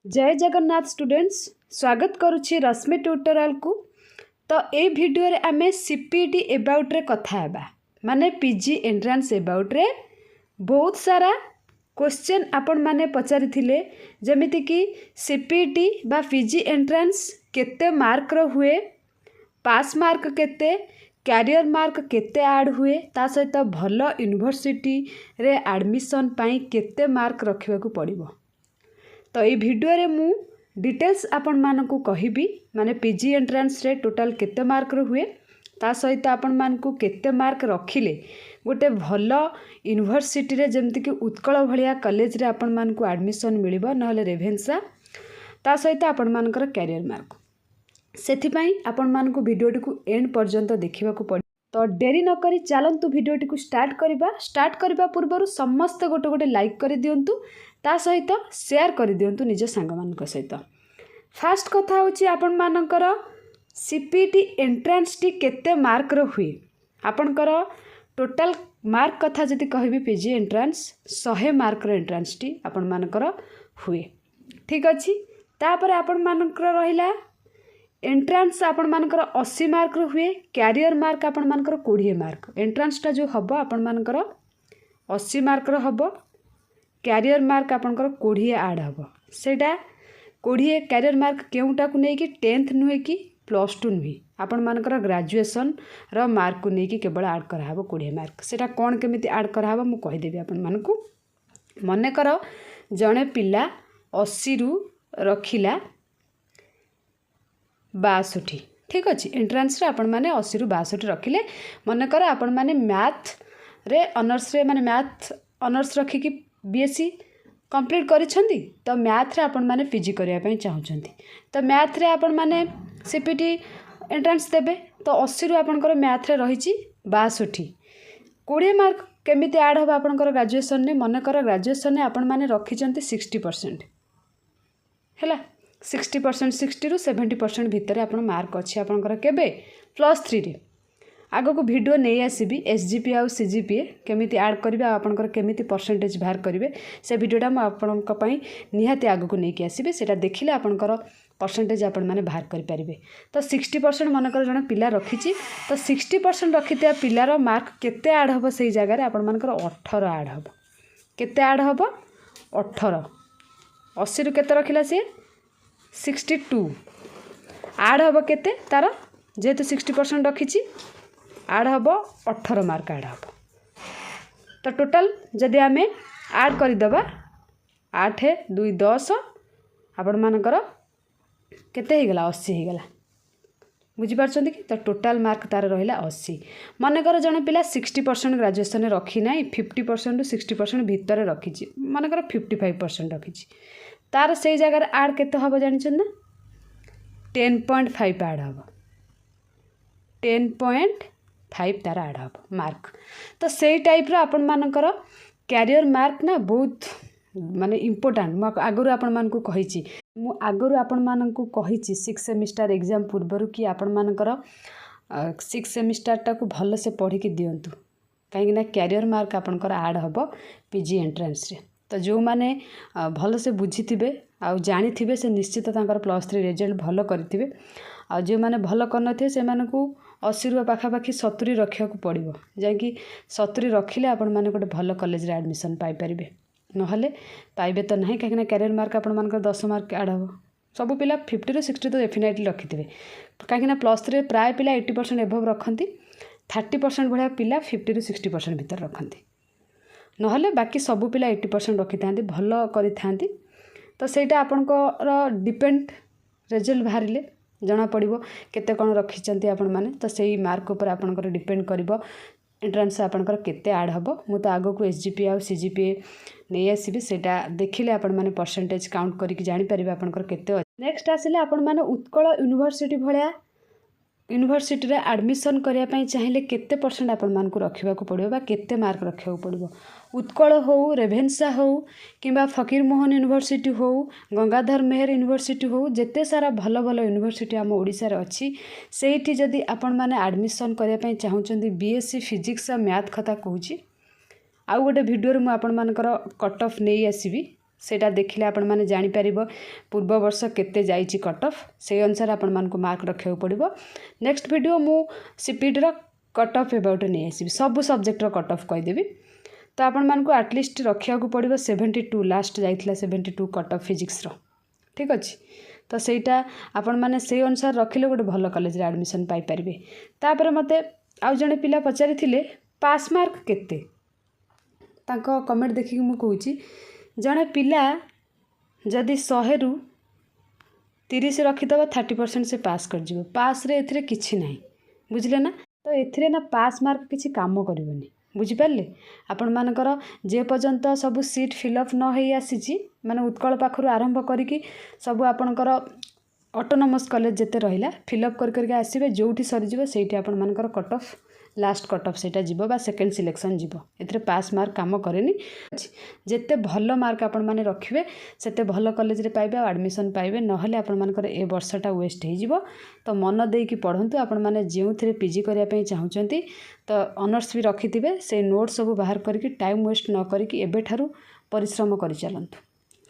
जय जगन्नाथ स्टूडेंट्स स्वागत करुछि रश्मि ट्यूटोरियल को। तो ए वीडियो रे आमे सीपीटी अबाउट रे कथा हेबा माने पीजी एंट्रेंस अबाउट रे बहुत सारा क्वेश्चन आपण माने पचारि थिले जेमिति कि सीपीटी बा पीजी एंट्रेंस केते मार्क रो हुए, पास मार्क केते, कैरियर मार्क केते ऐड हुए, ता सहित भलो यूनिवर्सिटी रे एडमिशन पाई केते मार्क रखिबाकू पड़िबो। तो ये वीडियो रे मु डिटेल्स आपण मानकू कहिबी माने पीजी एंट्रेंस रे टोटल केते मार्क रो हुए, ता सहित आपण मानकू केते मार्क रखिले गोटे भलो यूनिवर्सिटी रे जेमति कि उत्कल भलिया कॉलेज रे आपण मानकू एडमिशन मिलिबो नहले रेभेन्सा, ता सहित आपण मानकर कैरियर मार्क। सेथि पई आपण मानकू वीडियोटी को एंड पर्यंत देखिबाकू पड़। तो डेरी न करी चलंतु वीडियोटी को स्टार्ट करबा पूर्व समस्त गोटे गोटे लाइक कर दियंतु, ता सहित शेयर कर दियंतु निज सांग मानक सहित। फास्ट कथा होची आपण मानकर सीपीटी एंट्रेंस टी केते मार्क रो हुए। आपनकर टोटल मार्क कथा जदि कहबी पीजी एंट्रेंस 100 मार्क रो एंट्रेंस टी आपण मानकर हुए। ठीक अछि। तापर आपण मानकर रहिला एंट्रेंस आपण मानकर 80 मार्क रो हुए, कैरियर मार्क आपण मानकर 20 मार्क। एंट्रेंस टा जो हबो आपण मानकर 80 मार्क रो हबो, कैरियर मार्क आपनकर 20 ऐड हबो। सेटा 20 कैरियर मार्क केउटा को नै कि 10th नुहे कि +2 नुहे, आपण मानकर ग्रेजुएशन रो मार्क को नै कि केवल ऐड करा हबो 20 मार्क। सेटा कोन केमिति ऐड करा हबो मु कहि देबी आपण मानकू। मने करो जणे पिला 80 रु रखिला 62, ठीक अछि। एंट्रेंस रे आपण माने 80 रु 62 रखिले, मने करो आपण माने मैथ रे ऑनर्स रे माने मैथ ऑनर्स रखी कि बीएससी कंप्लीट करिसेंती, तो मैथ रे आपण माने पीजी करिया पई चाहुचंती, तो मैथ रे आपण माने सीपीटी एंट्रेंस देबे। तो 80 रु आपनकर मैथ रे रहिची 62, 20 मार्क केमिति ऐड हो आपनकर ग्रेजुएशन ने। मने कर ग्रेजुएशन ने आपण माने रखिचंती 60% हैला, 60% 60 रु 70% भितर आपण मार्क अछि आपनकर केबे +3 रे। आगो को वीडियो नहीं आसबि एसजीपी आउ सीजीपीए केमिति ऐड करिवे आपनकर केमिति परसेंटेज बाहर करिवे, से वीडियोटा म आपनक पई निहाती आगो को नेकी आसीबे। सेटा देखिले आपनकर परसेंटेज आपण माने बाहर करि परिबे। तो 60% मनकर जण पिला रखिछि, तो 60% रखिते पिलार मार्क केते ऐड हबो सेही जगह रे आपण मानकर 18 ऐड हबो। केते ऐड हबो 18, 80 रु केते रखिला से 62 ऐड हबो केते तार जेतु 60% रखिछि ऐड हबो 18 मार्क ऐड हबो। तो टोटल जदि आमे ऐड करि दबा 8 2 10 आपण मानकर केते हे गेला 80 हे गेला, बुझी पारछंती कि। तो टोटल मार्क तार रहिला 80। मने कर जने पिला 60% ग्रेजुएशन रखी नै, 50% टू 60% भितर रखिछि, मने कर 55% रखिछि, तार सेही जगह रे ऐड केते हबो जानि छन ना 10.5 ऐड हबो, 10.5 तार ऐड हबो मार्क। तो सेही टाइप रो आपण मानकर कैरियर मार्क ना बहुत माने इम्पोर्टेंट। मु आगरु आपण मानकू कहिछि, मु आगरु आपण मानकू कहिछि 6 सेमिस्टर एग्जाम पूर्वरु कि आपण मानकर 6 सेमिस्टर टा को भलो से पढ़ी कि दियंतु, काहे ना कैरियर मार्क आपनकर ऐड हबो पीजी एंट्रेंस रे। तो जो माने भलो से बुझिथिबे आ जानिथिबे से निश्चित तांकर +3 रिजल्ट भलो करिथिबे, आ जो माने भलो करनथे से मानकू 80 रु पाखापाखि 70 रखिया को पड़िबो, जाकि 70 रखिले आपण माने गोटे भलो कॉलेज रे एडमिशन पाई परिबे, नहले पाइबे तो नहीं। काहे कैरियर मार्क आपण मानकर 10 मार्क ऐड हबो। सब पिला 50 रु 60 तो डेफिनेटली रखिथिबे, काहे ना +3 प्राय पिला 80% एभव रखंती, 30% भलिया पिला 50 रु 60% भीतर रखंती, नहले बाकी सब पिला 80% रखि थांती, भलो करि थांती। तो सेटा आपनकर डिपेंड रिजल्ट बाहरिले जना पड़िबो केते कोन रखिचंती आपण माने। तो सेही मार्क ऊपर आपनकर डिपेंड करिवो एंट्रेंस आपनकर केते ऐड हबो। मु तो आगो को एसजीपी आ सीजीपीए नै आसीबी, सेटा देखिले आपण माने परसेंटेज काउंट करि कि जानि परिबे आपनकर केते। नेक्स्ट आसिले आपण माने उत्कल यूनिवर्सिटी भलिया यूनिवर्सिटी रे एडमिशन करिया पई चाहिले केते परसेंट आपण मानकू रखिबाकू पड़िबो बा केते मार्क रखिबाकू पड़िबो। उत्कल हो, रेभेन्सा हो, किंबा फकीरमोहन यूनिवर्सिटी हो, गंगाधर मेहर यूनिवर्सिटी हो, जेते सारा भलो भलो यूनिवर्सिटी आम ओडिसा रे अछि, सेठी जदि आपण माने एडमिशन करिया पई चाहुचंदी बीएससी फिजिक्स आ मैथ कथा कहूची। आउ गोटे वीडियो रे मु आपण मानकर कट ऑफ नै आसीबी, सेटा देखिले आपण माने जानि परिबो पूर्व वर्ष केते जाइछि कट ऑफ से अनुसार आपण मानको मार्क रखियो पड़िबो। नेक्स्ट वीडियो मु सीपीटी रो कट ऑफ अबाउट नहीं आसीबी सब सब्जेक्ट रो कट ऑफ कहि देबी। तो आपण मानको एटलिस्ट रखिया को पड़िबो 72 लास्ट जाइथिला 72 कट ऑफ फिजिक्स रो ठीक अछि। तो सेटा आपण माने से अनुसार रखिले गोटे भल कॉलेज रे एडमिशन पाई परिबे। तापर मते आउ जने पिला पचारि थिले पास मार्क केते तांको कमेंट देखि मु कहूची जने पिला जदि 100 रु 30 रखिदबा 30% से पास कर जिवो। पास रे एथिरे किछि नाही बुझले ना। तो एथिरे ना पास मार्क किछि काम करिवनी बुझिपारे। आपण मानकर जे पर्यंत सब सीट फिलअप न हो आसी माने उत्कल पाखरु आरंभ करिकी सब आपणकर ऑटोनोमस कॉलेज जेते रहिला फिलअप करके आसीबे जोठी सरी जिवो सेठी आपण मानकर cut off last cut off सेटा जीवो बा सेकंड सिलेक्शन जीवो। एथिरे पास मार्क काम करेनी। जेते भलो मार्क आपण माने रखिबे सेते भलो कॉलेज रे पाइबे आ एडमिशन पाइबे नहले आपण मानकर ए वर्षटा वेस्ट हे जीवो। तो मन देकी पढंतु आपण माने जेउथिरे पीजी करिया पई चाहुचंती तो ऑनर्स भी रखिथिबे से नोट सब बाहर करके टाइम वेस्ट न करके एबे ठारू परिश्रम करि चलंतु।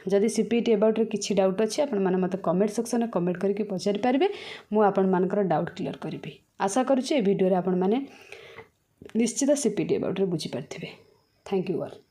जदि सीपीटी अबाउट रे किछि डाउट अछि आपण माने मते कमेंट सेक्शन में कमेंट करके पचारि पारिबे मु आपण मानकर डाउट क्लियर करिबी। आशा करूछि ए वीडियो रे आपण माने निश्चित सीपीटी अबाउट रे बुझी पारथिबे। Thank you all.